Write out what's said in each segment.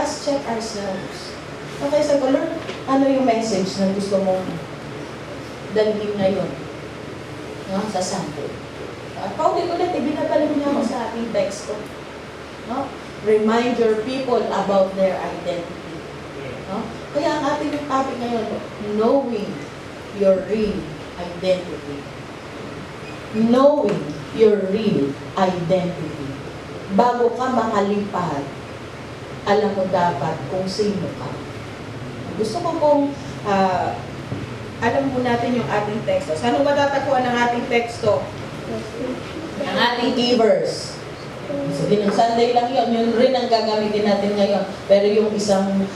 us check ourselves. Okay, sa Lord, ano yung message na gusto mong dalhin ngayon? No? Sa Sunday. At paulit-ulit, ibinabalik niya ako sa ating text ko. No? Remind your people about their identity. No? Kaya ang ating topic ngayon, knowing your real identity. Knowing your real identity. Bago ka makalipad, alam mo dapat kung sino ka. Gusto ko pong alam mo natin yung ating teksto. Saan mo matatagpuan ang ating teksto? Ang ating key verse. Sige, ng Sunday lang yun rin ang gagamitin natin ngayon. Pero yung isang,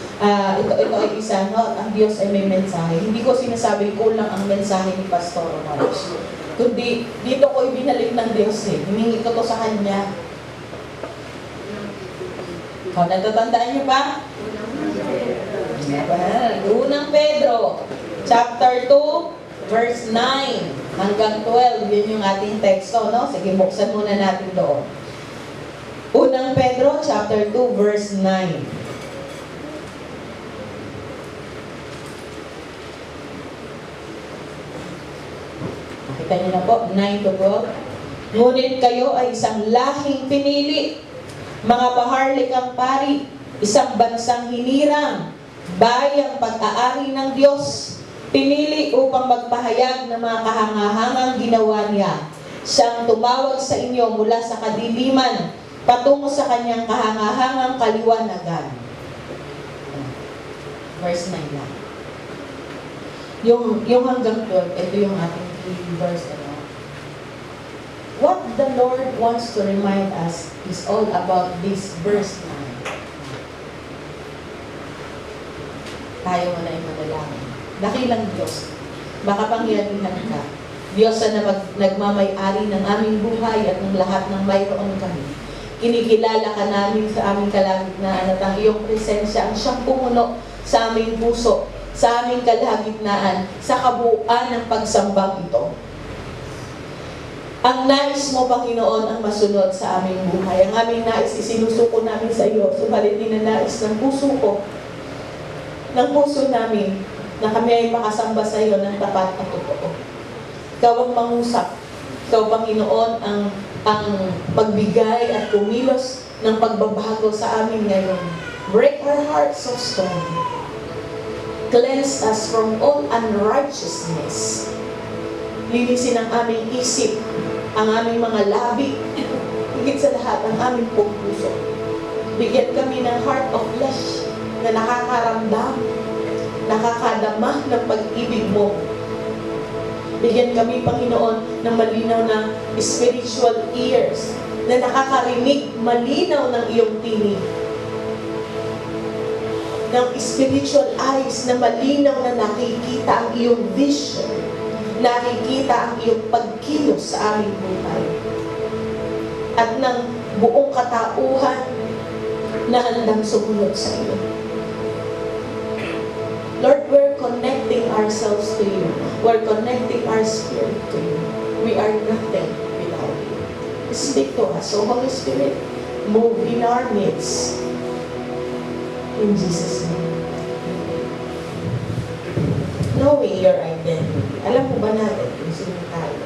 ito ay isa, no? Ang Diyos ay may mensahe. Hindi ko sinasabi kulang ang mensahe ni Pastor Marcos. Kundi, dito ko ibinalik ng Diyos eh. Hiningi ko to sa Kanya. Natatandaan niyo ba? Unang Pedro, chapter 2, verse 9 hanggang 12. Yun yung ating teksto, no? Sige, buksan muna natin doon. Unang Pedro, chapter 2, verse 9. Nakita niyo na po, 9 to 12. Ngunit kayo ay isang lahing pinili, mga paharlikang pari, isang bansang hinirang, bayang pag-aari ng Diyos, pinili upang magpahayag ng mga kahangahangang ginawa niya. Siyang tumawag sa inyo mula sa kadiliman, patungo sa kanyang kahangahangang kaliwanagan. Verse 9 lang. Yung hanggang 12, ito yung ating verse. What the Lord wants to remind us is all about this verse 9. Tayo mo na yung madalangin. Dakilang Diyos, makapangyarihan ka. Diyos na nagmamay-ari ng aming buhay at ng lahat ng mayroon kami. Kinikilala ka namin sa aming kalagitnaan at ang iyong presensya ang siyang pumuno sa aming puso, sa aming kalagitnaan, sa kabuuan ng pagsambang ito. Ang nais mo, Panginoon, ang masunod sa aming buhay. Ang aming nais, isinusuko namin sa iyo. Subalit ninanais ng puso ko, ng puso namin, na kami ay makasamba sa iyo ng tapat at totoo. Ikaw ang mangusap. Ikaw, Panginoon, ang magbigay at kumilos ng pagbabago sa amin ngayon. Break our hearts of stone. Cleanse us from all unrighteousness. Linisin ang aming isip, ang aming mga labi, higit sa lahat ang aming puso. Bigyan kami ng heart of flesh na nakakaramdam, nakakadama ng pag-ibig mo. Bigyan kami, Panginoon, ng malinaw na spiritual ears na nakakarinig malinaw ng iyong tinig. Ng spiritual eyes na malinaw na nakikita ang iyong vision. Nakikita ang iyong pagkilos sa aming buhay. At ng buong katauhan na handang sumunod sa iyo. Lord, we're connecting ourselves to you. We're connecting our spirit to you. We are nothing without you. Speak to us. So, Holy Spirit, move in our midst. In Jesus' name. Knowing your identity. Alam mo ba natin kung sino tayo?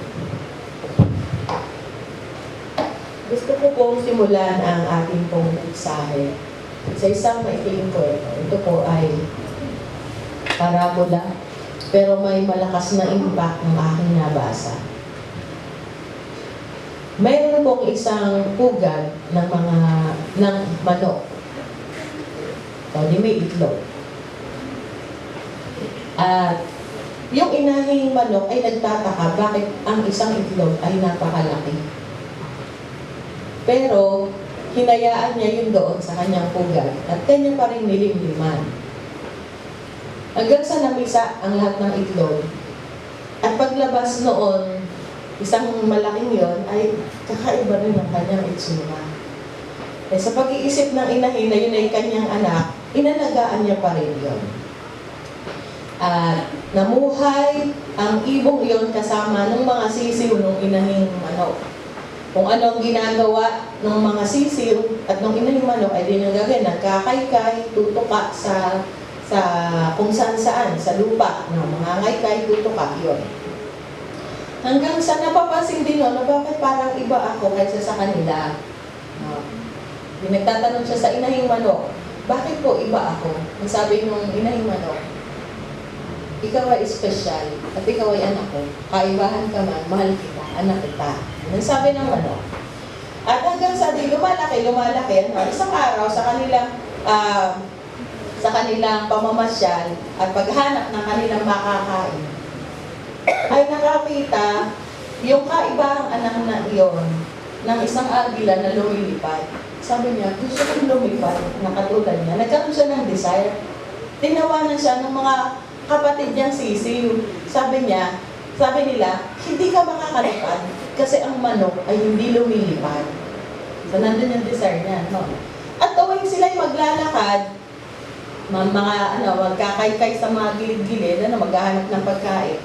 Gusto ko pong simulan ang ating pong mensahe sa isang maikling kwento. Ito po ay parabola, pero may malakas na impact ng aking nabasa. Mayroon pong isang pugad ng manok. So, di may itlog. At yung inahing manok ay nagtataka bakit ang isang itlog ay napakalaki. Pero, hinayaan niya yun doon sa kanyang pugad at kanya pa rin nilimliman. Hanggang sa namisa ang lahat ng itlog. At paglabas noon, isang malaking yon ay kakaiba rin ang kanyang itsura. Eh, sa pag-iisip ng inahin na yun ay kanyang anak, inalagaan niya pa rin yun. At namuhay ang ibong iyon kasama ng mga sisiw ng inahing manok. Kung ano ang ginagawa ng mga sisiw at ng inang manok ay di nang gagawin, nagkakaykay, tutuka sa kung saan sa lupa, no, mga ngaykay, tutuka, yun. Hanggang sa napapansin din no, bakit parang iba ako kaysa sa kanila. No? Nagtatanong siya sa inahing manok, bakit po iba ako? Ang sabi nung inahing manok, ikaw ay espesyal at ikaw ay anak ko. Kaibahan ka man, mahal kita, anak kita. Ang sabi ng manok. At hanggang sa di lumalaki, isang araw sa kanilang pamamasyal at paghanap ng kanilang makakain, ay nakakita yung kaibahang anak na iyon ng isang agila na lumilipad. Sabi niya, gusto kong lumipad na katulad niya. Nagkaroon siya ng desire. Tinawanan siya ng mga kapatid niyang sisiw. Sabi nila, hindi ka makakalipad kasi ang manok ay hindi lumilipad. So, nandun yung desire niya. No? At tuwing sila'y maglalakad, magkakaykay sa mga gilid-gilid, maghahanap ng pagkain.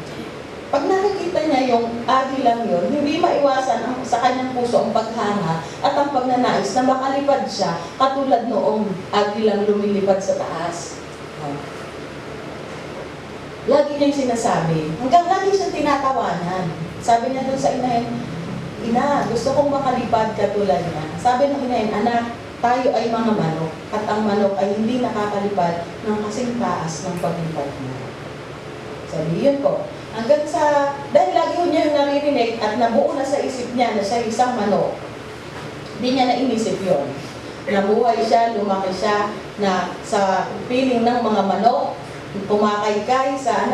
Pag nakikita niya yung agilang yun, hindi maiwasan sa kanyang puso ang paghanga at ang pagnanais na makalipad siya katulad noong agilang lumilipad sa taas. Lagi niyang sinasabi, hanggang lagi siyang tinatawanan. Sabi niya doon sa inahin, ina, gusto kong makalipad katulad niya. Sabi ng inahin, anak, tayo ay mga manok at ang manok ay hindi nakakalipad ng kasing taas ng paglipad mo. Sabi yun ko. Dahil lagi niya yung naririnig at nabuo na sa isip niya na siya isang manok, hindi niya na inisip yun. Nabuhay siya, lumaki siya na sa piling ng mga manok, pumakaykay sa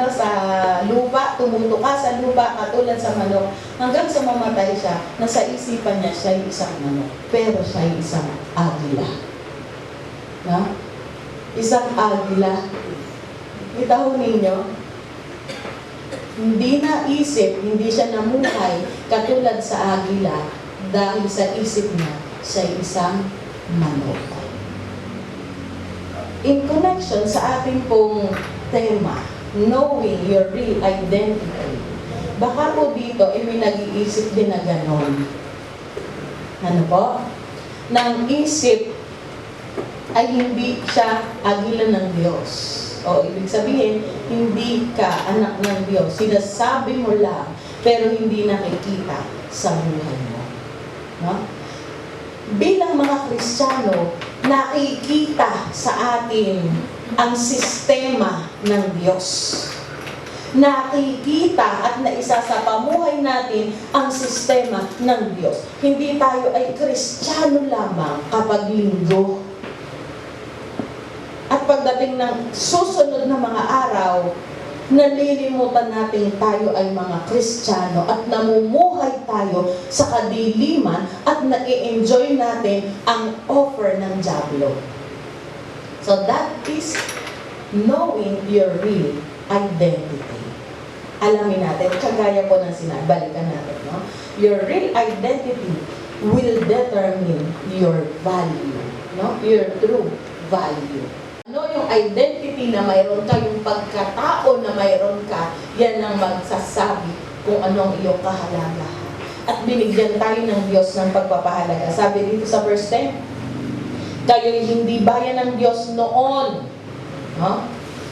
lupa, tumutuka sa lupa katulad sa manok, hanggang sa mamatay siya, na sa isipan niya siya ay isang manok, pero siya ay isang agila. Na? Isang agila. Itaho ninyo, hindi naisip, hindi siya namuhay katulad sa agila dahil sa isip niya, siya ay isang manok. In connection sa ating pong tema, knowing your real identity, baka po dito may nag-iisip din na ganon. Ano po? Nang isip ay hindi siya agila ng Diyos. O ibig sabihin, hindi ka anak ng Diyos. Sinasabi mo lang, pero hindi nakikita sa buhay mo. No? Bilang mga Kristiyano, nakikita sa atin ang sistema ng Diyos. Nakikita at naisa sa pamuhay natin ang sistema ng Diyos. Hindi tayo ay Kristiyano lamang kapag linggo. At pagdating ng susunod na mga araw, nalilimutan natin tayo ay mga Kristiyano at namumuhay tayo sa kadiliman at na-enjoy natin ang offer ng dyablo. So that is knowing your real identity. Alamin natin, kagaya po ng sinabi, balikan natin, no? Your real identity will determine your value, no? Your true value. Ano yung identity na mayroon ka, yung pagkatao na mayroon ka, yan ang magsasabi kung anong iyong kahalagahan. At binigyan tayo ng Diyos ng pagpapahalaga. Sabi dito sa verse 10, kayo'y hindi bayan ng Diyos noon. No?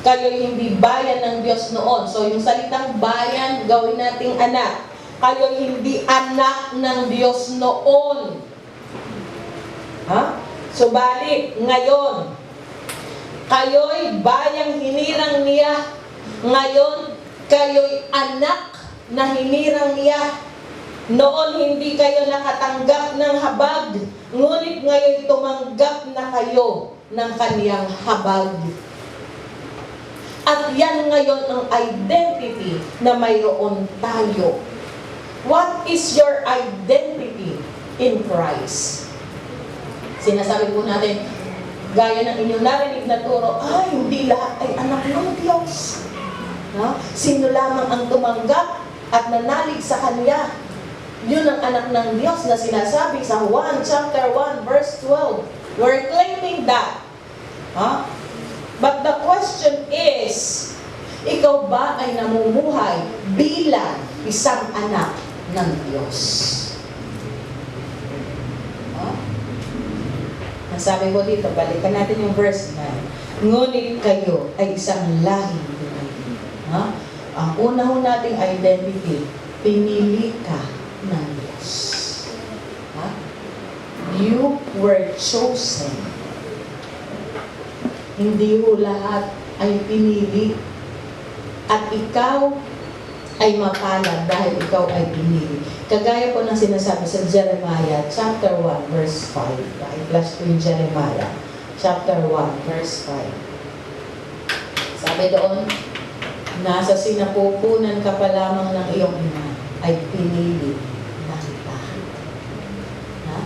Kayo'y hindi bayan ng Diyos noon. So yung salitang bayan, gawin nating anak. Kayo'y hindi anak ng Diyos noon. Subalit, ngayon, kayo'y bayang hinirang niya. Ngayon, kayo'y anak na hinirang niya. Noon, hindi kayo nakatanggap ng habag. Ngunit ngayon, tumanggap na kayo ng kaniyang habag. At yan ngayon ang identity na mayroon tayo. What is your identity in Christ? Sinasabi po natin, gaya ng inyong narinig na turo, ay, hindi lahat ay anak ng Diyos. No? Sino lamang ang tumanggap at nanalig sa Kanya? Yun ang anak ng Diyos na sinasabi sa Juan chapter 1 verse 12. We're claiming that. But the question is, ikaw ba ay namumuhay bilang isang anak ng Diyos? Ang sabi ko dito, balikan natin yung verse 9. Ngunit kayo ay isang lahing pinili. Ha? Ang una ho nating identity, pinili ka ng Diyos. Ha? You were chosen. Hindi ho lahat ay pinili. At ikaw ay mapalad dahil ikaw ay pinili. Kagaya po ng sinasabi sa Jeremiah chapter 1 verse 5. Flash ko yung Jeremiah chapter 1 verse 5. Sabi doon, nasa sinapupunan ka pa lamang ng iyong ina ay pinili na kita. Ha?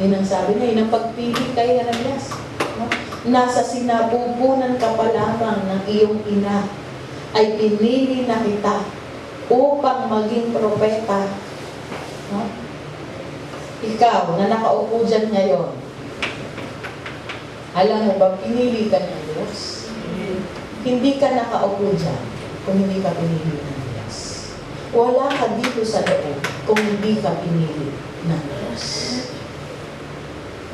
Yun ang sabi niya, yun ang pagpili kay Jeremias. Nasa sinapupunan ka pa lamang ng iyong ina ay pinili na kita upang maging propeta. No? Ikaw na nakaupo dyan ngayon, alam mo ba, pinili ka ng Diyos? Hindi ka nakaupo dyan kung hindi ka pinili ng Diyos. Wala ka dito sa loob kung hindi ka pinili ng Diyos.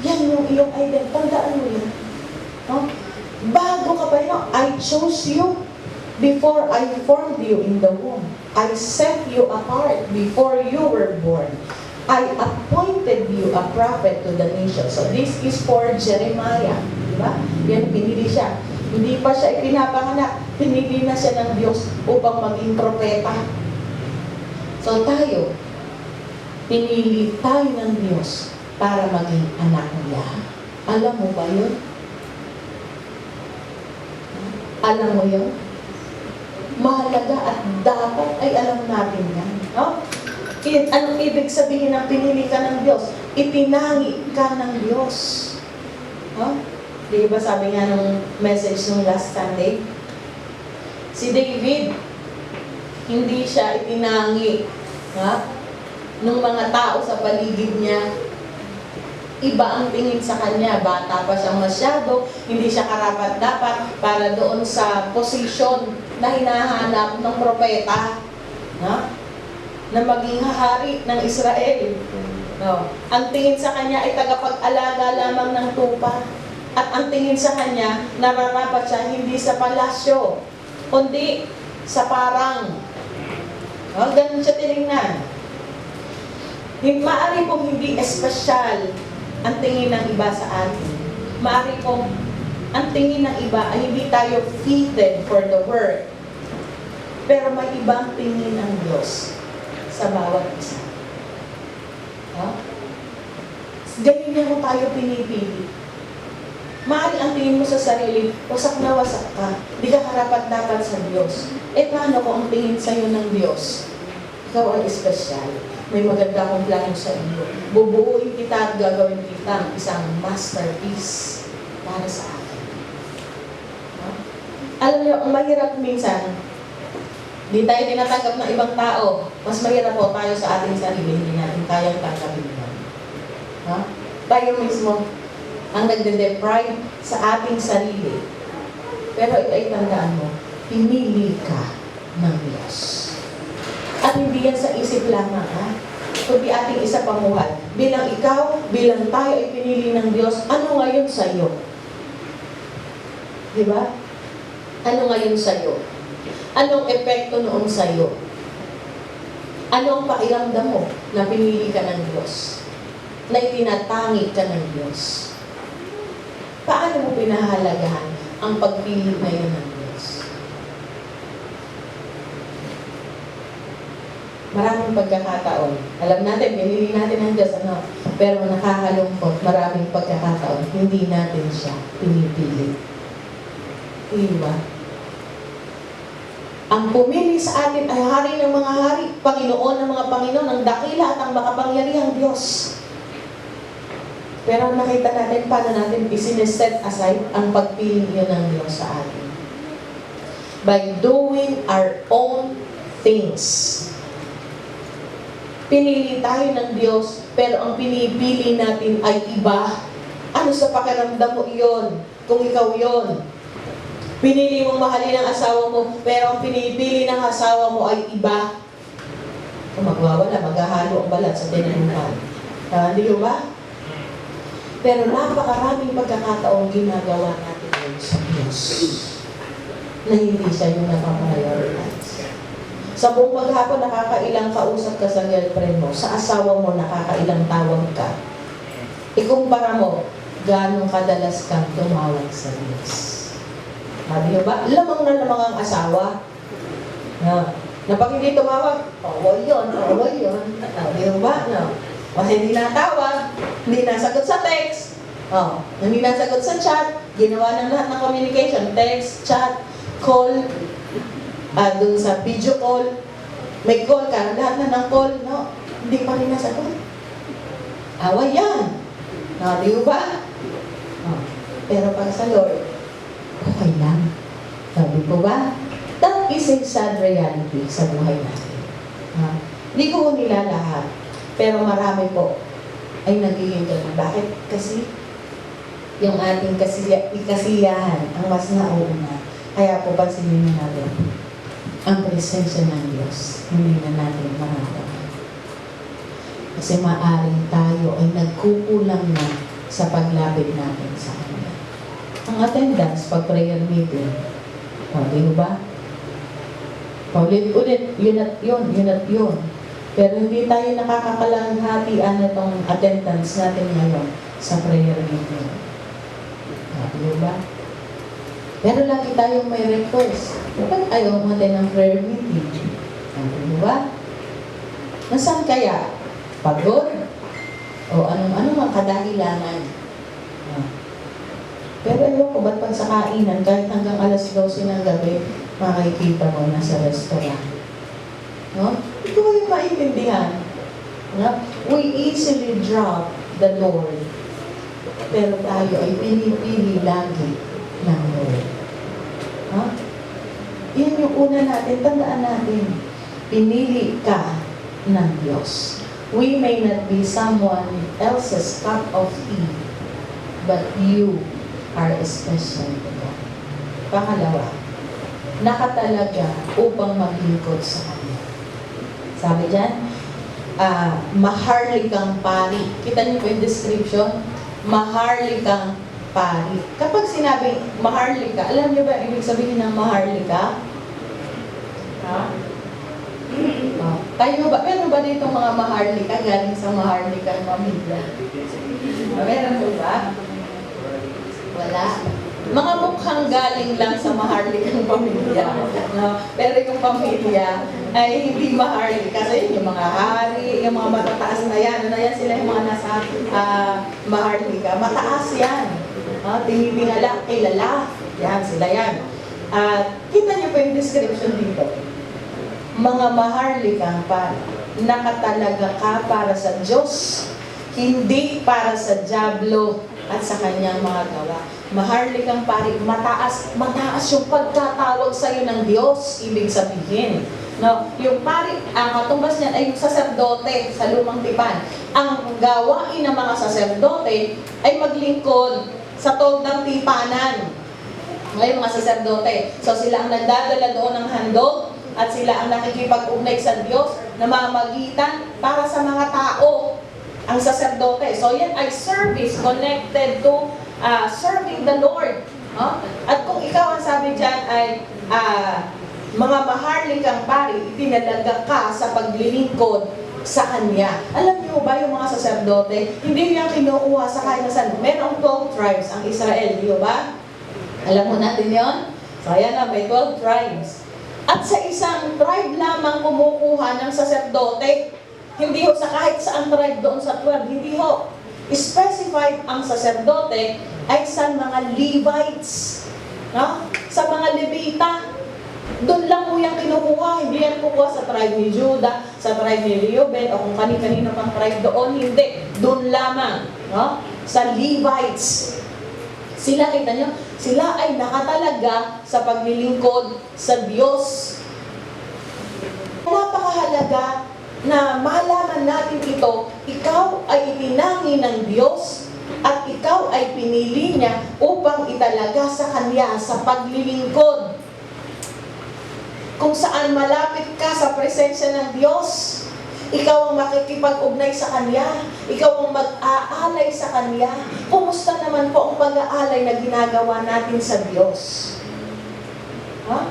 Yan yung iyong identity. Tandaan mo yan. No? Bago ka pa yun, I chose you before I formed you in the womb. I set you apart before you were born. I appointed you a prophet to the nation. So this is for Jeremiah. Diba? Yan, pinili siya. Hindi pa siya ipinapanganak. Pinili na siya ng Diyos upang maging propeta. So tayo, pinili tayo ng Diyos para maging anak niya. Alam mo ba yun? Alam mo yun? Mahalaga at dapat ay alam natin yan. No? Anong ibig sabihin ng pinili ka ng Diyos? Itinangi ka ng Diyos. No? Di ba sabi nga nung message nung last Sunday? Si David, hindi siya itinangi nung mga tao sa paligid niya. Iba ang tingin sa kanya. Bata pa siyang masyado, hindi siya karapat-dapat para doon sa posisyon na hinahanap ng propeta na maging hari ng Israel. No. Ang tingin sa kanya ay tagapag-alaga lamang ng tupa. At ang tingin sa kanya, nararapat siya hindi sa palasyo, kundi sa parang. No, ganun siya tinignan. Maari pong hindi espesyal ang tingin ng iba sa atin. Maari pong ang tingin ng iba ay hindi tayo fitted for the work. Pero may ibang tingin ang Diyos sa bawat isa. Ganyan niya kung tayo pinipili. Maari ang tingin mo sa sarili, wasak na wasak ka. Di ka karapat-dapat sa Diyos. Paano kung ang tingin sa'yo ng Diyos? Ikaw ay espesyal. May maganda akong plano sa iyo. Bubuuin kita at gagawin kita isang masterpiece para sa akin. Alam niyo, ang mahirap minsan, di tayo tinatanggap ng ibang tao. Mas mahirap po tayo sa ating sarili, hindi natin kayang tanggapin yan. Tayo mismo ang nagde-deprive sa ating sarili. Pero ito ay tandaan mo, pinili ka ng Diyos. At hindi yan sa isip lamang, kundi ating isa pamuhay. Bilang ikaw, bilang tayo ay pinili ng Diyos, ano ngayon sa iyo? Di ba? Ano ngayon sa iyo? Anong epekto noon sa iyo? Ano ang pakiramdam mo na pinili ka ng Diyos? Na itinatangi ka ng Diyos? Paano mo pinahalagahan ang pagpili na yun ng Diyos? Maraming pagkakataon. Alam natin, pinili natin ng Diyos, pero nakakalungkot, maraming pagkakataon, hindi natin siya pinipili. Hindi ba? Ang pumili sa atin ay hari ng mga hari, Panginoon ng mga Panginoon, ang dakila at ang makapangyarihang Diyos. Pero nakita natin paano natin isineset aside ang pagpili niyo ng Diyos sa atin. By doing our own things. Pinili tayo ng Diyos, pero ang pinipili natin ay iba. Ano sa pakiramdam mo iyon? Kung ikaw yon. Pinili mong mahalin ang asawa mo, pero ang pinipili ng asawa mo ay iba. Kung magwawala, maghahalo ang balat sa tinanuman. Di ba? Pero napakaraming pagkakataong ginagawa natin yun sa Diyos na hindi siya yung napaprioritize. Sa buong maghapon, nakakailang kausap ka sa girlfriend mo, sa asawa mo, nakakailang tawag ka. Ikumpara mo, gano'ng kadalas kang tumawag sa Diyos. Sabi nyo ba? Lamang na lamang ang asawa. Na pag hindi tumawag, away yun. Sabi nyo ba? No. Kasi hindi natawag, hindi nasagot sa text, hindi nasagot sa chat, ginawa ng lahat ng communication, text, chat, call, dun sa video call, may call ka, lahat na ng call, no? Hindi pa rin nasagot. Away yan. Di ba? Pero pag sa Lord, okay lang. Sabi ko ba? That is a sad reality sa buhay natin. Hindi ko nila lahat. Pero marami po ay nagiging ganun. Bakit? Kasi yung ating kasiyahan ang mas nauna. Kaya po pansinin na natin ang presensya ng Diyos. Hindi na natin maramdaman. Kasi maaaring tayo ay nagkukulang na sa paglapit natin sa Kanya. Ang attendance pag prayer meeting, di ba? Paulit-ulit, yun at yun. Pero hindi tayo nakakakalahatian itong attendance natin ngayon sa prayer meeting. Di ba? Pero lagi tayong may request. Bakit ayaw natin ng prayer meeting? Di ba? Nasaan kaya? Pagod? O anong ang kadahilanan? Pero ewan ko, ba't pag sa kainan, kahit hanggang alas 12 ng gabi, makikita mo nasa restaurant. No? Hindi ko yung maintindihan. No? We easily drop the Lord. Pero tayo ay pinipili lagi ng Lord. No? Yan yung una natin. Tandaan natin. Pinili ka ng Diyos. We may not be someone else's cup of tea, but you are special to God. Pangalawa, nakatalaga upang maglingkod sa Kanya. Sabi dyan, maharlikang pari. Kita niyo po yung description? Maharlikang pari. Kapag sinabing maharlika, alam niyo ba ibig sabihin ng maharlika? Tayo ba? Meron ba dito mga maharlika galing sa maharlikang pamilya? Meron po ba? Wala. Mga mukhang galing lang sa maharlikang pamilya. No? Pero yung pamilya ay hindi maharlika. Kasi yung mga hari, yung mga matataas na yan, sila yung mga nasa maharlika. Mataas yan. Tinitingala, kilala. Yan, sila yan. Kita niyo po yung description dito. Mga maharlikang pari, nakatalaga ka para sa Diyos, hindi para sa dyablo at sa kanyang mga gawa. Maharlikang pari, mataas yung pagkatawag sa iyo ng Diyos, ibig sabihin. No, yung pari, ang katumbas niyan ay yung saserdote sa lumang tipan. Ang gawain ng mga saserdote ay maglingkod sa toldang tipanan. Ngayon mga saserdote, so sila ang nagdadala doon ng handog at sila ang nakikipag-ugnay sa Diyos na mamagitan para sa mga tao, ang saserdote. So yan ay service connected to serving the Lord. At kung ikaw ang sabi dyan ay mga maharlikang pari, itinalaga ka sa paglilingkod sa Kanya. Alam niyo ba yung mga saserdote, hindi niya kinukuha sa kahit na saan. Merong 12 tribes ang Israel, di ba? Alam mo natin yon? So ayan na, may 12 tribes. At sa isang tribe lamang kumukuha ng saserdote. Hindi ho sa kahit saan tribe doon sa 12. Hindi ho. Specified ang saserdote ay sa mga Levites. No? Sa mga Levita. Doon lang ho yung kinukuha. Hindi yan kukuha sa tribe ni Judah, sa tribe ni Reuben, o kung kanino pang tribe doon. Hindi. Doon lamang. No? Sa Levites. Sila, kita nyo, sila ay nakatalaga sa paglilingkod sa Diyos. Napakahalaga na malaman natin ito, ikaw ay itinangi ng Diyos at ikaw ay pinili niya upang italaga sa Kanya sa paglilingkod. Kung saan malapit ka sa presensya ng Diyos, Ikaw ang makikipag-ugnay sa Kanya. Ikaw ang mag-aalay sa Kanya. Kumusta naman po ang pag-aalay na ginagawa natin sa Diyos? Ha?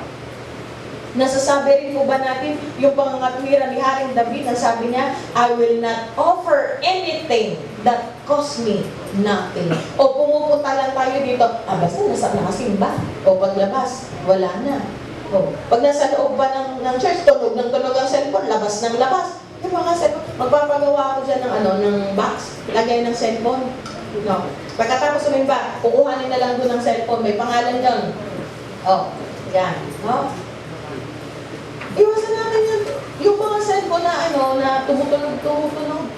Nasasabi rin po ba natin yung pangangatwiran ni Haring David, ang sabi niya, I will not offer anything that cost me nothing. O pumupunta lang tayo dito, basta nakasimba. O paglabas, wala na. O, pag nasa loob ba ng church, tunog ng tunog ang cellphone, labas ng labas. Yung mga cellphone, magpapagawa ako dyan ng box, lagay ng cellphone. No. Pagkatapos sumimba, kukuhanin na lang doon ng cellphone, may pangalan doon. O, yan. No? Iwasan natin yung mga cellphone na tumutunog.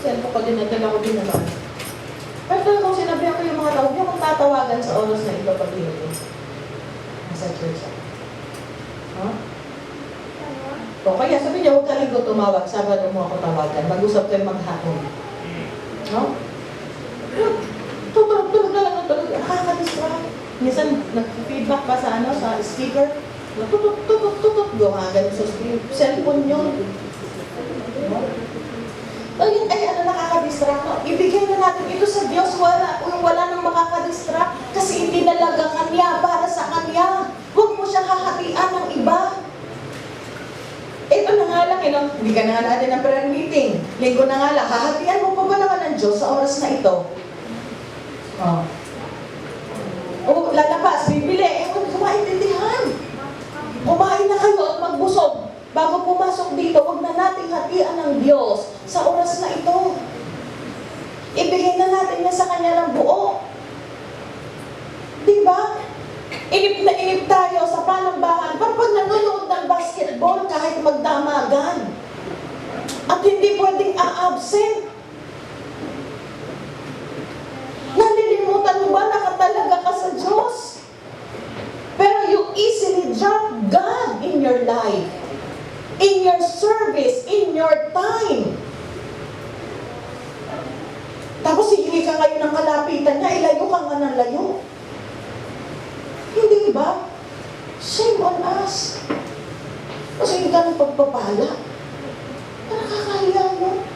Cellphone ko din, nadala ko din naman. Pero kung sinabihan ko yung mga tao, hindi akong tatawagan sa oras na ito pag ito. Nasa church ako. Huh? O kaya sabi niya, huwag ka linggo tumawag, Sabado mo ako tawagan, mag-usap kayo maghapon. No? Tulog na lang ng tulog. Nakaka-distract. Minsan, nag-feedback pa sa speaker. Tutot, gumagan sa cellphone yun. Ayun, nakaka-distract. No? Ibigay na natin ito sa Diyos. Wala nang makaka-distract kasi itinalaga Kanya para sa Kanya. Huwag mo siyang hahatian ng iba. Ito na nga lang, hindi ka na nga natin ng prayer meeting. Linggo na nga lang, hahatian mo pa ba naman ng Diyos sa oras na ito? Lalabas, bibili. Kumaintindihan. Kumain na kayo at magbusog. Bago pumasok dito, huwag na nating hatian ng Diyos sa oras na ito. Ibigay na natin niya sa Kanya ng buo. Diba? Inip na inip tayo sa panambahan. Pag nanonood ng basketball, kahit magdamagan. At hindi pwedeng a-absent. Nalilimutan mo ba nakatalaga ka sa Diyos? Pero you easily drop God in your life, in your service, in your time. Tapos hihingi ka ngayon ng kalapitan niya, ilayo ka nga ng layo. Hindi ba? Shame on us. Kasi hindi ka ng pagpapala. Nakakahiya mo.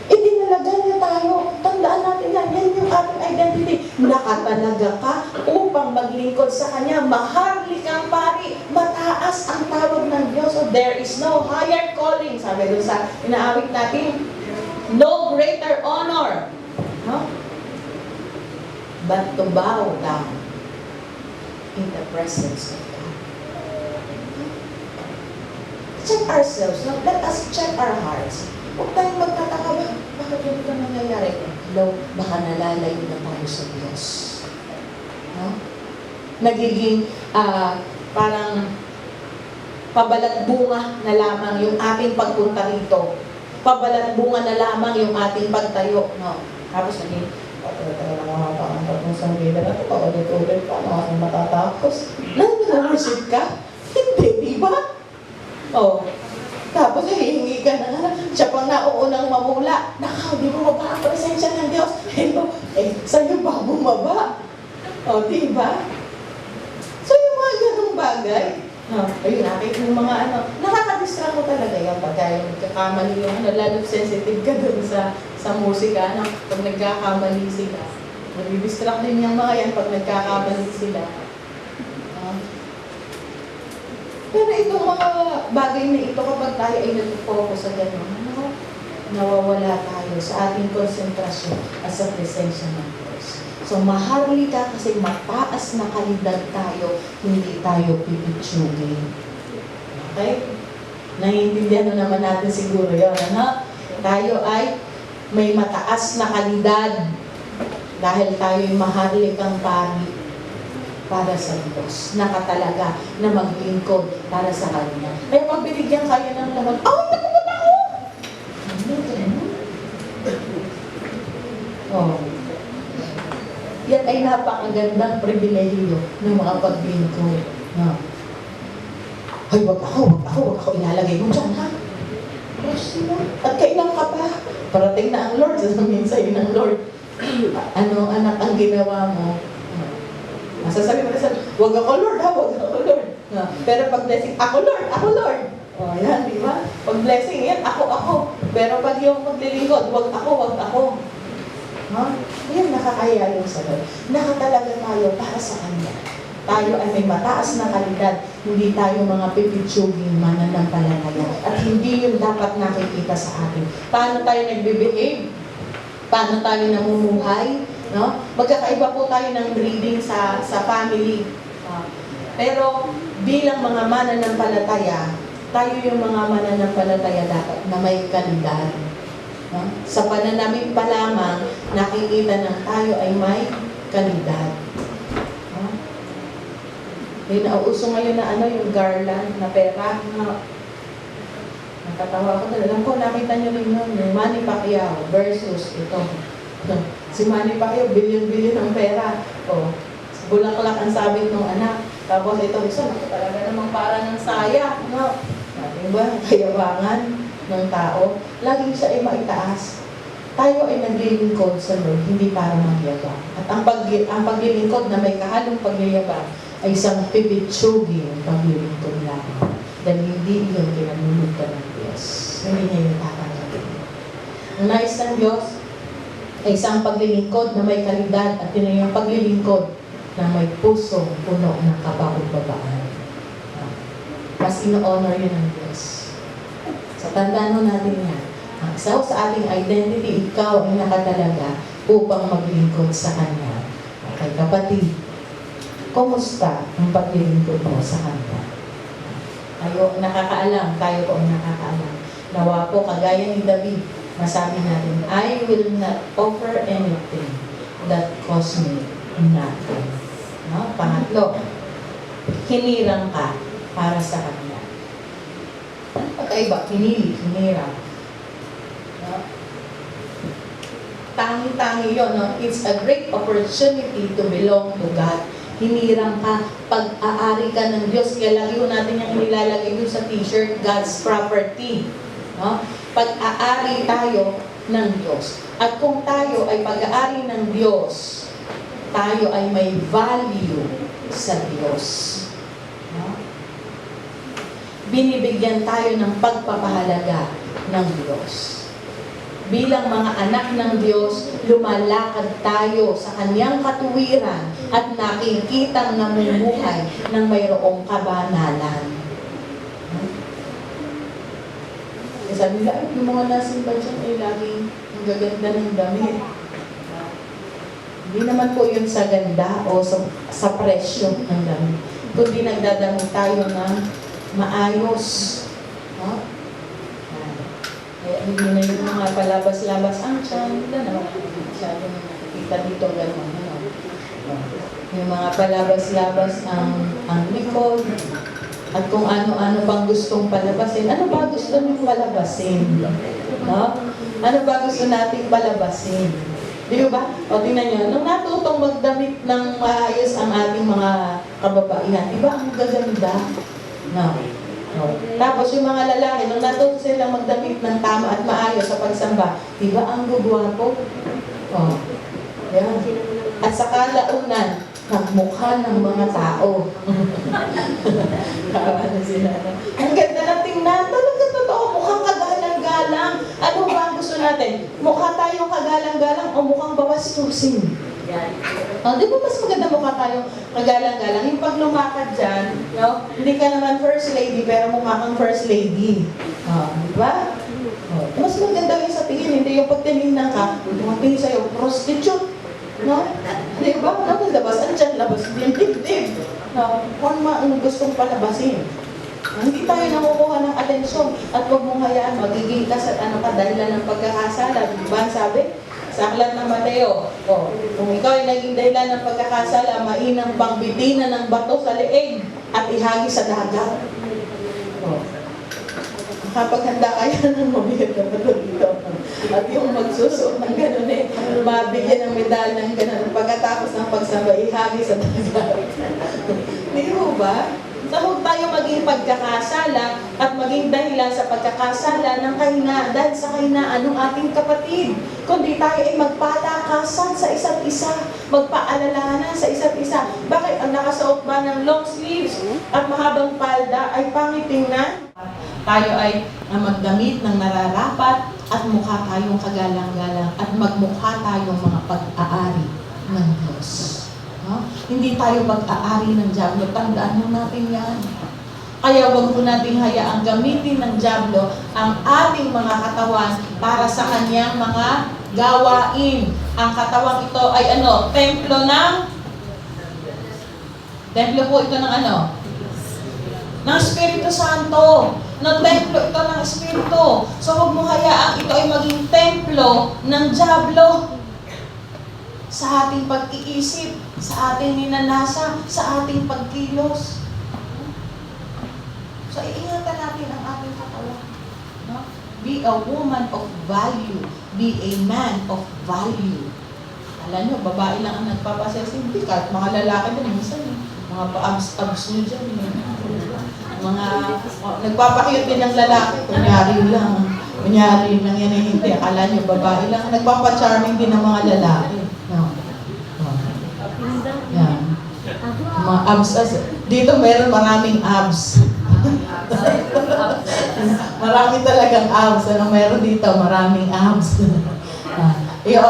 Itinalaga niya tayo. Tandaan natin yan. Yan yung ating identity. Nakatalaga ka upang maglingkod sa Kanya. Maharlikang pari. Mataas ang tawag ng Diyos. So there is no higher calling. Sabi doon sa inaawit natin, no greater honor. No? But to bow down in the presence of God. Check ourselves. No? Let us check our hearts. Huwag tayong magtataka ba? Bakit ganito nangyayari? Hello, baka nalalayo na tayo sa Diyos. No? Nagiging parang pabalat bunga na lamang yung ating pagpunta rito. Pabalat bunga na lamang yung ating pagtayo. No? Tapos naging, tayo na mga pangapat ng sanggila na ito, paulit-ulit pa, mga matatapos. Nag-worship ka? Hindi, di ba? Oh. Tapos hihingi ka na nga, siya pang nauunang mamula. Nakaw, di bumaba ang presensya ng Diyos. Hello, sa'yo ba bumaba? O, diba? So, yung mga ganong bagay, ayun, nakita yung mga nakaka-distract mo talaga yan pagka yung nagkakamali yung lalo sensitive ka dun sa musika, pag nagkakamali sila. Nag-distract din yung mga yan pag nagkakamali sila. Pero itong mga bagay na ito, kapag tayo ay nag-focus sa gano'n, nawawala tayo sa ating konsentrasyon at sa presensya ng Diyos. So, maharlika kasi mataas na kalidad tayo, hindi tayo pipitsugin. Okay? Naiintindihan na naman natin siguro yun, Tayo ay may mataas na kalidad dahil tayo'y maharlikang pari para sa Diyos. Nakatalaga na maglingkod para sa Kanya. Kaya pag binigyan kayo ng lahat, nakupunta ko! Yan ay napakagandang pribilehiyo ng mga paglingkod. Ay, wag ako, ilalagay mo dyan, ha? At kailan ka pa? Parating na ang Lord, sasabihin sa'yo ng Lord, ano anak ang ginawa mo? Masasabi mo na sa, wag ako Lord, ha? Wag ako Lord. Pero pag blessing, ako Lord! O, yan, di ba? Pag blessing, yan, ako. Pero pag yung maglilingkod, wag ako. Ha? Yan, nakakaya yung sa Lord. Nakatalaga tayo para sa Kanya. Tayo ay may mataas na kalidad. Hindi tayo mga pipitsuging mananampalataya. At hindi yung dapat nakikita sa atin. Paano tayo nagbe-behave? Paano tayo namumuhay? No? Magkakaiba po tayo ng reading sa family. Pero bilang mga mananampalataya, tayo yung mga mananampalataya dapat na may kalidad. No? Sa pananamit pa lamang, nakikita na tayo ay may kalidad. No? Yung nauuso ngayon na yung garland na pera. No? Nakatawa ko talaga. Alam ko, nakita nyo rin yun, yung Manny Pacquiao versus ito. Si Manny Pacquiao, bilyon-bilyon ng pera. O, bulaklak ang sabit ng anak. Tapos itong isa, talaga namang para ng saya. No? Diba? Kayabangan ng tao. Laging siya ay maitaas. Tayo ay naglilingkod sa Lord, hindi para magyabang. At ang paglilingkod na may kahalong pagyayabang ay isang pipitsuging paglilingkod lamang. Dahil hindi yun kinanunod ng Diyos. Hindi niya yung tatanggapin. Ang nais ng Diyos ay isang paglilingkod na may kalidad at yun yung paglilingkod na may pusong puno ng kapakumbabaan. Mas ino-honor yun ng Diyos. So, tandaan mo natin yan. Ang isa sa ating identity, ikaw ay nakatalaga upang maglingkod sa Kanya. Okay, kapatid, kumusta ang paglilingkod mo sa Kanya? Tayo ang nakakaalam, tayo po ang nakakaalam. Nawa po, kagaya ni David, masabi natin, I will not offer anything that costs me nothing. No? Pangatlo, hinirang ka para sa Kanya. Ano pagkaiba? Hinirang. No? Tangi-tangi yun. No? It's a great opportunity to belong to God. Hinirang ka, pag-aari ka ng Diyos. Kaya lagi ko natin yung inilalagay doon sa t-shirt, God's property. No? Pag-aari tayo ng Diyos. At kung tayo ay pag-aari ng Diyos, tayo ay may value sa Diyos. No? Binibigyan tayo ng pagpapahalaga ng Diyos. Bilang mga anak ng Diyos, lumalakad tayo sa Kanyang katuwiran at nakikitang namumuhay ng mayroong kabanalan. Sabi nila, yung mga nasimba dyan ay laging ang gaganda ng damit. Hindi naman po yun sa ganda o sa presyo ng damit. Kundi nagdadamit tayo ng maayos. No? Kaya hindi na yung mga palabas-labas ang tiyan. Wala naman masyado na nakikita dito gano'n. Ano? Yung mga palabas-labas ang likod. At kung ano-ano pang gustong palabasin. Ano ba gusto niyong palabasin? No? Ano ba gusto nating palabasin? Di ba? O tingnan nyo, nung natutong magdamit ng maayos ang ating mga kababaihan, di ba ang gaganda? No. No. Tapos yung mga lalaki, nung natuto silang magdamit ng tama at maayos sa pagsamba, di ba ang gugwapo? O. Yan. At sa kalaunan, mukha ng mga tao. Kawan sila. Ang ganda ng tingnan. Talaga totoo, mukhang kagalang-galang. Ano ba ang gusto natin? Mukha tayong kagalang-galang o mukhang bawastusin? Di ba mas maganda mukha tayong kagalang-galang? Yung pag lumakad dyan, no? Hindi ka naman first lady, pero mukha kang first lady. Di ba? Mas maganda yung sa tingin, hindi yung pagtinignan ka, tumatingin sa'yo, prostitute. No? Di ba? No, labas ang tiyan, labas din dibdib. No? Kung ang gustong palabasin. Hindi tayo nakukuha ng atensyon at huwag mong hayaan magiging ka sa dahilan ng pagkakasala. Di ba? Sabi, sa aklat ng Mateo, kung ikaw ay naging dahilan ng pagkakasala, mainang pangbitina ng bato sa leeg at ihagi sa dagat. Kapag handa kaya ng mabigyan ka pa dito. At yung magsusuot ng gano'n mabigyan ng medal ng gano'n. Pagkatapos ng pagsamba, ihagi sa dagat. Di ba? So, huwag tayo maging pagkakasala at maging dahilan sa pagkakasala ng dahil sa kahinaan ng ating kapatid. Kundi tayo ay magpalakasan sa isa't isa, magpaalalahanan sa isa't isa. Bakit ang nakasuot ba ng long sleeves at mahabang palda ay pangit tingnan? Tayo ay magdamit ng nararapat at mukha tayong kagalang-galang at magmukha tayong mga pag-aari ng Diyos. No? Hindi tayo pag-aari ng Diablo. Tandaan mo natin yan. Kaya huwag mo nating hayaang gamitin ng Diablo ang ating mga katawan para sa kanyang mga gawain. Ang katawang ito ay ano? Templo po ito ng ano? Ng Espiritu Santo. Ng templo ito ng Espiritu. So huwag mo hayaang ito ay maging templo ng Diablo. Sa ating pag-iisip, sa ating ninanasa, sa ating pagkilos. So iingatan natin ang ating katawan. No? Be a woman of value. Be a man of value. Alam nyo, babae lang ang nagpapaself-hindi. Kahit mga lalaki din, minsan mga pa-abs nyo dyan. Mga nagpapakiyot din ng lalaki. Kunyari lang yan eh, hindi. Akala nyo, babae lang. Nagpapa-charming din ng mga lalaki. No. Yan. Mga abs. Dito meron maraming abs. Marami talagang abs. Ano meron dito? Maraming abs.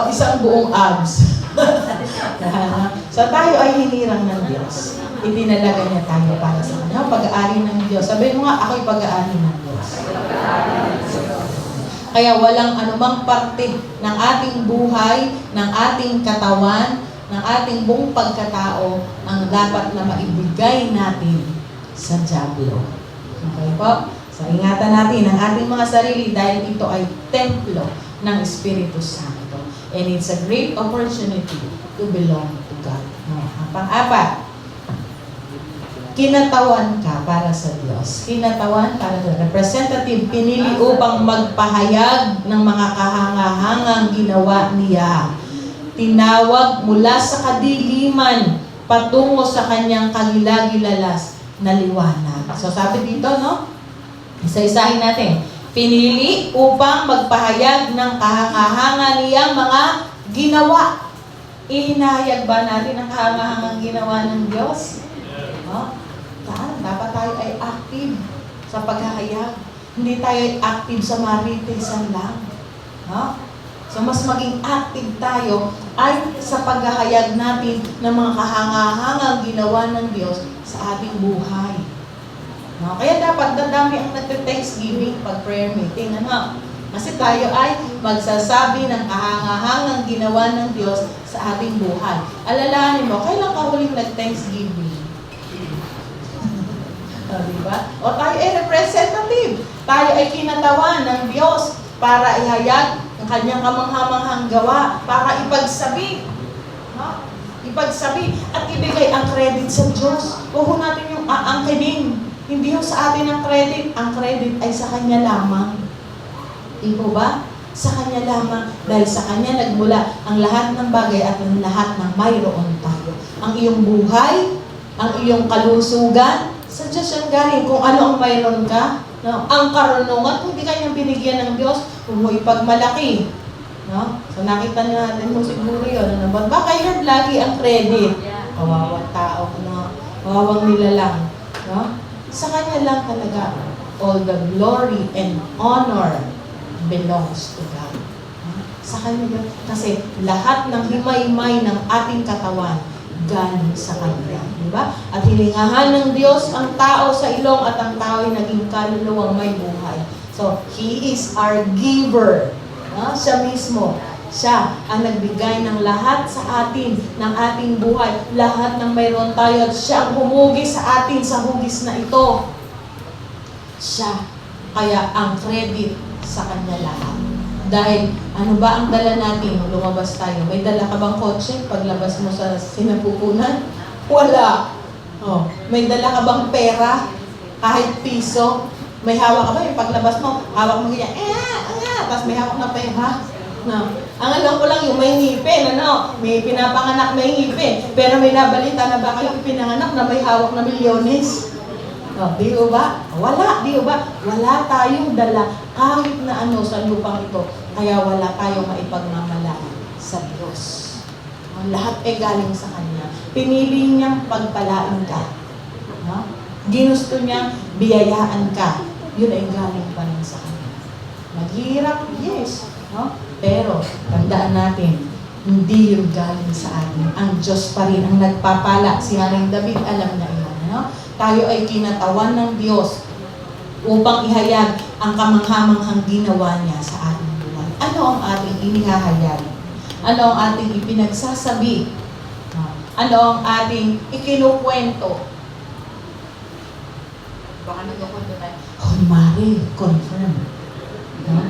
Isang buong abs. So tayo ay hinirang ng Diyos. Itinalaga niya tayo para sa kanya. Pag-aari ng Diyos. Sabihin mo nga, ako'y pag-aari ng Diyos. Kaya walang anumang parte ng ating buhay, ng ating katawan, ng ating buong pagkatao ang dapat na maibigay natin sa Diablo. Okay po? So, ingatan natin ang ating mga sarili dahil ito ay templo ng Espiritu Santo. And it's a great opportunity to belong to God. Ang pang-apat, kinatawan ka para sa Diyos. Kinatawan para sa representative, pinili upang magpahayag ng mga kahangahangang ginawa niya. Tinawag mula sa kadiliman patungo sa kanyang kagilagilalas na liwanag. So sabi dito, no? Isa-isahin natin. Pinili upang magpahayag ng kahangahangang niyang mga ginawa. Ihinahayag ba natin ang kahangahangang ginawa ng Diyos? No? Dapat tayo ay active sa paghahayag. Hindi tayo ay active sa maritisan lang. No? So mas maging active tayo ay sa paghahayag natin ng mga kahangahangang ginawa ng Diyos sa ating buhay. No? Kaya dapat dadami ang nagte-thanksgiving pag prayer meeting. Ano? Kasi tayo ay magsasabi ng kahangahangang ginawa ng Diyos sa ating buhay. Alalahanin mo, kailan ka huling nag-thanksgiving? Diba? O tayo ay representative. Tayo ay kinatawan ng Diyos para ihayag ang kanyang kamanghamanghang gawa, para ipagsabi. No? Ipagsabi at ibigay ang credit sa Diyos. Huwag natin yung aangkinin. Hindi yung sa atin ang credit. Ang credit ay sa Kanya lamang. Di po ba? Sa Kanya lamang. Dahil sa Kanya nagmula ang lahat ng bagay at ang lahat ng mayroon tayo. Ang iyong buhay, ang iyong kalusugan, sa Diyos yung galing. Kung ano ang mayroon ka, no? Ang karunungan, kung di kanyang binigyan ng Diyos, kung mo ipagmalaki. No? So nakita natin mo siguro yun. Ano ba? Baka yun lagi ang credit. Kawawang tao, no? Kawawang nilalang. No? Sa Kanya lang talaga, all the glory and honor belongs to God. No? Sa Kanya yun. Kasi lahat ng himay-may ng ating katawan, galing sa Kanya. Diba? At hilingahan ng Diyos ang tao sa ilong at ang tao ay naging kaluluwang may buhay. So, He is our giver. No? Siya mismo. Siya ang nagbigay ng lahat sa atin, ng ating buhay. Lahat ng mayroon tayo. At siya ang humugis sa atin sa hugis na ito. Siya. Kaya ang credit sa Kanya lahat. Dahil, ano ba ang dala natin nung lumabas tayo? May dala ka bang kotse paglabas mo sa sinapupunan? Wala. Oh, may dala ka bang pera? Kahit piso? May hawak ka ba? Yung paglabas mo, hawak mo ganyan, tapos may hawak na pera. No. Ang alam ko lang yung may ngipin, ano? May pinapanganak may ngipin. Pero may nabalita na baka yung pinanganak na may hawak na milyones. Oh, di ba? Wala, di ba? Wala tayong dala kahit na ano sa lupang ito. Kaya wala tayong maipagmamalaki sa Diyos. Lahat ay galing sa Kanya. Pinili niyang pagpalain ka. No? Ginusto niyang biyayaan ka. yun ay galing pa rin sa Kanya. Maghirap, yes. No? Pero, tandaan natin, hindi yung galing sa atin. Ang Diyos pa rin ang nagpapala. Si Haring David, alam na yan. No? Tayo ay kinatawan ng Diyos upang ihayag ang kamanghamanghang ginawa niya sa ating buhay. Ano ang ating inihahayag? Ano ang ating ipinagsasabi? Ano ang ating ikinukwento? Baka nagkukwento tayo, Mari, confirm.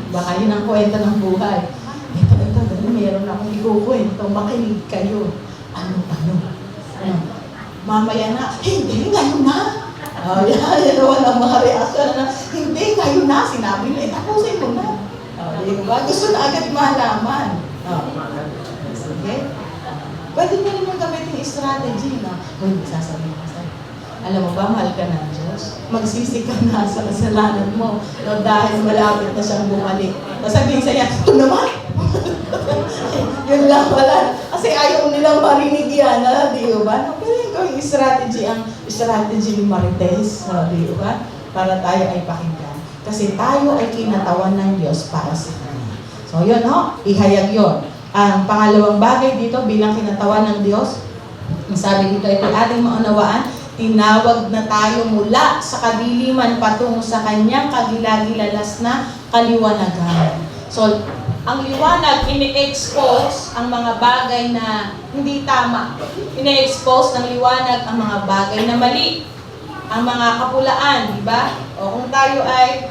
Baka yun ang kwento ng buhay. Ito, meron akong ikukwento, makinig kayo. Ano? Mamaya na, hindi, ngayon na. Yan walang mga reaksyon na, hindi, ngayon na, sinabi nila, tapusin mo na. Gusto na agad malaman. Okay? Pwede nyo naman gamitin yung strategy na, sasabihin ka sa'yo. Alam mo ba, mahal ka ng Diyos? Magsisi ka na sa kasalanan mo dahil malapit na siyang bumalik. Sabihin sa'yo, ito naman! Yun lang pala. Kasi ayaw nilang marinig yan, di ba? Pwede ko yung strategy, ang strategy ni Marites, di ba? Para tayo ay pakinggan. Kasi tayo ay kinatawan ng Diyos para sa Kanya. So yun, ihayag yun. Ang pangalawang bagay dito bilang kinatawan ng Diyos, ang sabi dito ay ating maunawaan, tinawag na tayo mula sa kadiliman patungo sa Kanyang kagilagilalas na kaliwanagan. So, ang liwanag, ini-expose ang mga bagay na hindi tama. Ini-expose ng liwanag ang mga bagay na mali. Ang mga kapulaan, di ba? O kung tayo ay,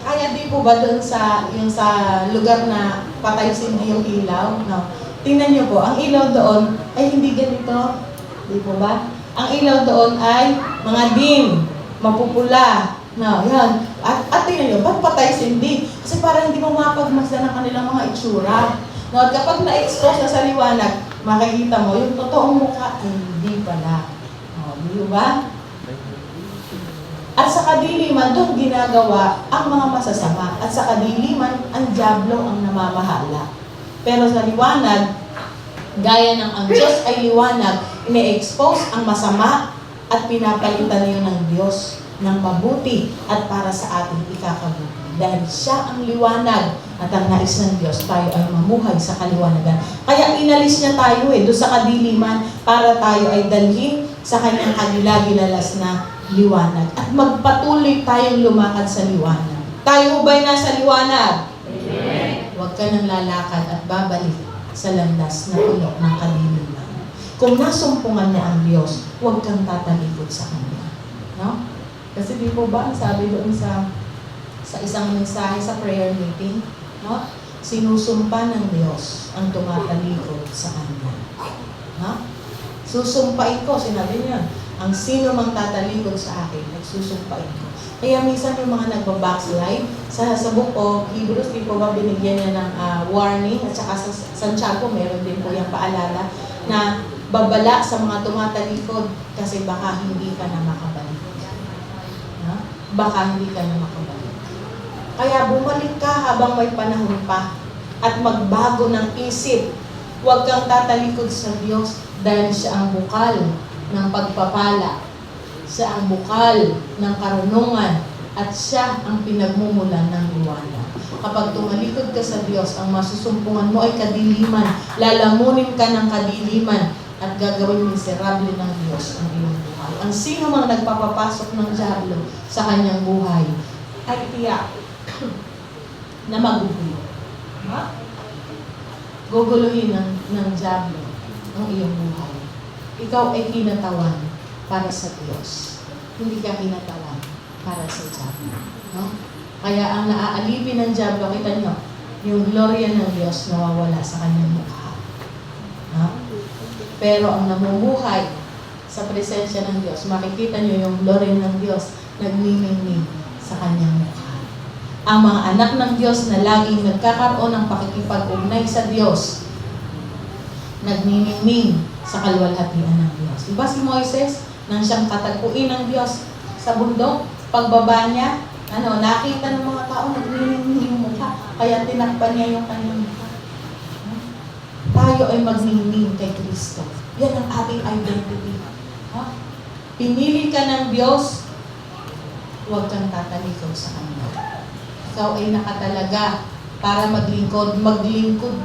kaya di po ba doon sa lugar na patay sindi yung ilaw? No? Tingnan niyo po, ang ilaw doon ay hindi ganito. Di po ba? Ang ilaw doon ay mga dim, mapupula. No, yan. At tingnan nyo, ba't patay sindi? Kasi para hindi mo mapagmasdan ang kanilang mga itsura. No, at kapag na-expose na sa liwanag, makikita mo, yung totoong mukha, hindi pala. No, di ba? At sa kadiliman, doon ginagawa ang mga masasama. At sa kadiliman, ang dyablo ang namamahala. Pero sa liwanag, gaya ng ang Diyos ay liwanag, ine-expose ang masama at pinapalitan niyo ng Diyos ng mabuti at para sa ating ikakabuti. Dahil siya ang liwanag at ang nais ng Diyos, tayo ay mamuhay sa kaliwanagan. Kaya inalis niya tayo doon sa kadiliman para tayo ay dalhin sa kanyang kagilagilalas na liwanag. At magpatuloy tayong lumakad sa liwanag. Tayo ba'y nasa liwanag? Amen. Huwag ka nang lalakad at babalik sa landas na tulok ng kadiliman. Kung nasumpungan mo ang Diyos, huwag kang tatalikod sa Kanya. No? Kasi di po ba, sabi doon sa isang mensahe sa prayer meeting, no? Sinusumpa ng Diyos ang tumatalikod sa Kanya. No? Susumpain ko, sinabi niya, ang sino mang tatalikod sa akin, nagsusumpain ko. Kaya minsan yung mga nagbabackslide, sa book of Hebrews, di po ba binigyan niya ng warning, at saka sa Santiago, meron din po yung paalala, na babala sa mga tumatalikod kasi baka hindi ka na makabalik. No? Baka hindi ka na makabalik. Kaya bumalik ka habang may panahon pa at magbago ng isip. Huwag kang tatalikod sa Diyos dahil siya ang bukal ng pagpapala. Siya ang bukal ng karunungan at siya ang pinagmumulan ng liwanag. Kapag tumalikod ka sa Diyos, ang masusumpungan mo ay kadiliman. Lalamunin ka ng kadiliman at gagawin miserable ng Diyos ang iyong buhay. Ang sino mang nagpapapasok ng dyablo sa kanyang buhay ay tiyak na magugulo. Ha? Guguluhin ng dyablo ang iyong buhay. Ikaw ay kinatawan para sa Diyos. Hindi ka kinatawan para sa dyablo. No? Kaya ang naaalipin ng dyablo, kita nyo, yung gloria ng Diyos nawawala sa kanyang mukha. No? Pero ang namumuhay sa presensya ng Diyos, makikita nyo yung glory ng Diyos nagniningning sa kanyang mukha. Ang mga anak ng Diyos na laging nagkakaroon ng pakikipag-ugnay sa Diyos, nagniningning sa kaluwalhatian ng Diyos. Diba si Moises, nang siyang katagpuin ng Diyos sa bundok, pagbaba niya, nakita ng mga tao nagniningning yung mukha, kaya tinakpan niya yung kanyang mukha. Tayo ay magningning kay Kristo. Yan ang ating identity. Pinili ka ng Diyos, huwag kang tatalikod sa kanila. Ikaw ay nakatalaga para maglingkod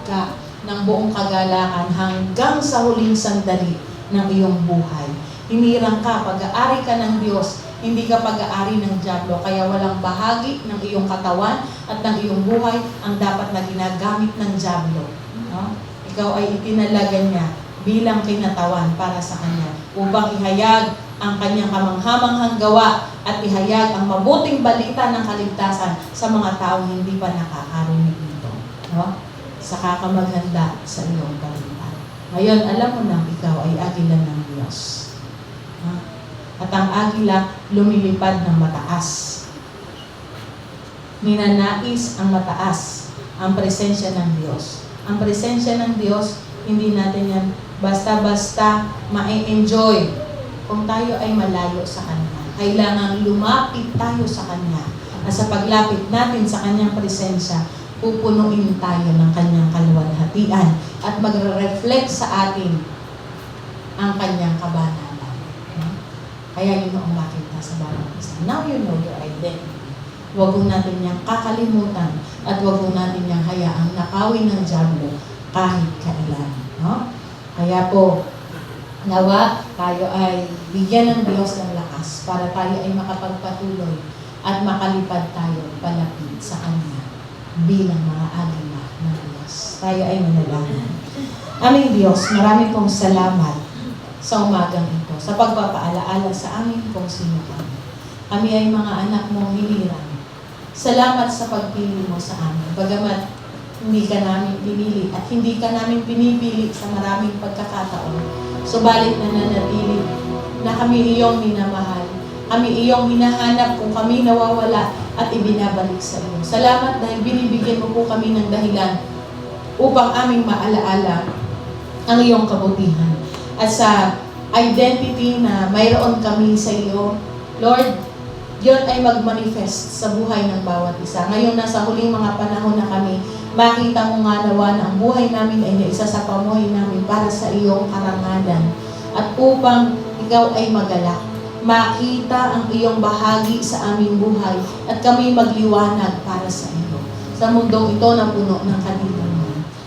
ka ng buong kagalakan hanggang sa huling sandali ng iyong buhay. Hinirang ka, pag-aari ka ng Diyos, hindi ka pag-aari ng dyablo, kaya walang bahagi ng iyong katawan at ng iyong buhay ang dapat na ginagamit ng dyablo. No? Ikaw ay itinalaga niya bilang kinatawan para sa Kanya upang ihayag ang Kanyang kamanghamanghang gawa at ihayag ang mabuting balita ng kaligtasan sa mga taong hindi pa nakakarinig nito. No? Saka ka maghanda sa iyong balita. Ngayon, alam mo na ikaw ay agila ng Diyos. At ang agila lumilipad ng mataas. Ninanais ang mataas, ang presensya ng Diyos. Ang presensya ng Diyos, hindi natin yan basta-basta ma-enjoy kung tayo ay malayo sa Kanya. Kailangan lumapit tayo sa Kanya. At sa paglapit natin sa Kanyang presensya, pupunuin tayo ng Kanyang kaluwalhatian at magre-reflect sa atin ang Kanyang kabanatan. Kaya yun ang bakit nasa bawat isa. Now you know your identity. Huwag natin niyang kakalimutan at huwag natin niyang hayaang nakawin ng dyablo kahit kailan. No? Kaya po, nawa tayo ay bigyan ng Diyos ng lakas para tayo ay makapagpatuloy at makalipad tayo palapit sa Kanya bilang mga agila ng Diyos. Tayo ay manalangin. Aming Diyos, marami pong salamat sa umagang ito, sa pagpapaalaala sa amin kung sino kami. Kami ay mga anak mong hinirang. Salamat sa pagpili mo sa amin. Bagamat hindi ka namin pinili at hindi ka namin pinipili sa maraming pagkakataon. Subalit nananatili na kami iyong minamahal. Kami iyong hinahanap kung kami nawawala at ibinabalik sa iyo. Salamat dahil binibigyan mo po kami ng dahilan upang aming maalaala ang iyong kabutihan. At sa identity na mayroon kami sa iyo, Lord, yun ay mag-manifest sa buhay ng bawat isa. Ngayon, nasa huling mga panahon na kami, makita mo nga nawa na ang buhay namin ay naisa sa pamuhay namin para sa iyong karangalan. At upang ikaw ay magalak, makita ang iyong bahagi sa aming buhay at kami magliwanag para sa iyo. Sa mundong ito na puno ng kalimutan.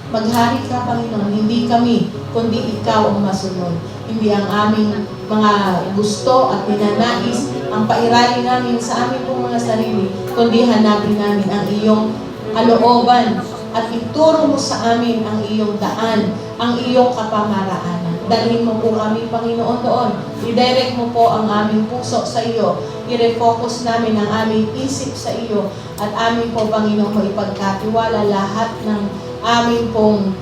Maghari ka, Panginoon, hindi kami, kundi ikaw ang masunod. Hindi ang aming mga gusto at ninanais, ang pairali namin sa aming pong mga sarili, kundi hanapin namin ang iyong kalooban at ituro mo sa amin ang iyong daan, ang iyong kapamaraanan. Dalhin mo po kami, Panginoon, doon. I-direct mo po ang aming puso sa iyo. I-refocus namin ang aming isip sa iyo at amin po, Panginoon, maipagkatiwala lahat ng amin pong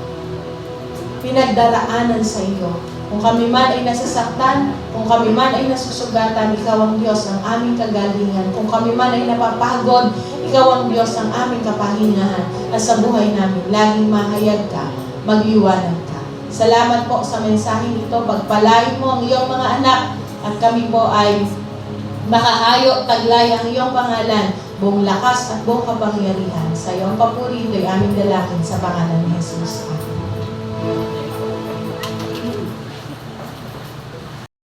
pinagdaraanan sa iyo. Kung kami man ay nasasaktan, kung kami man ay nasusugatan, ikaw ang Diyos ng aming kagalingan. Kung kami man ay napapagod, ikaw ang Diyos ng aming kapahingahan. At sa buhay namin, laging mahayag ka, magliwanag ka. Salamat po sa mensaheng ito. Pagpalain mo ang iyong mga anak at kami po ay makahayo, taglay ang iyong pangalan, buong lakas at buong kapangyarihan. Sa iyong papuri, ito'y aming dalangin sa pangalan ni Jesus. Amen.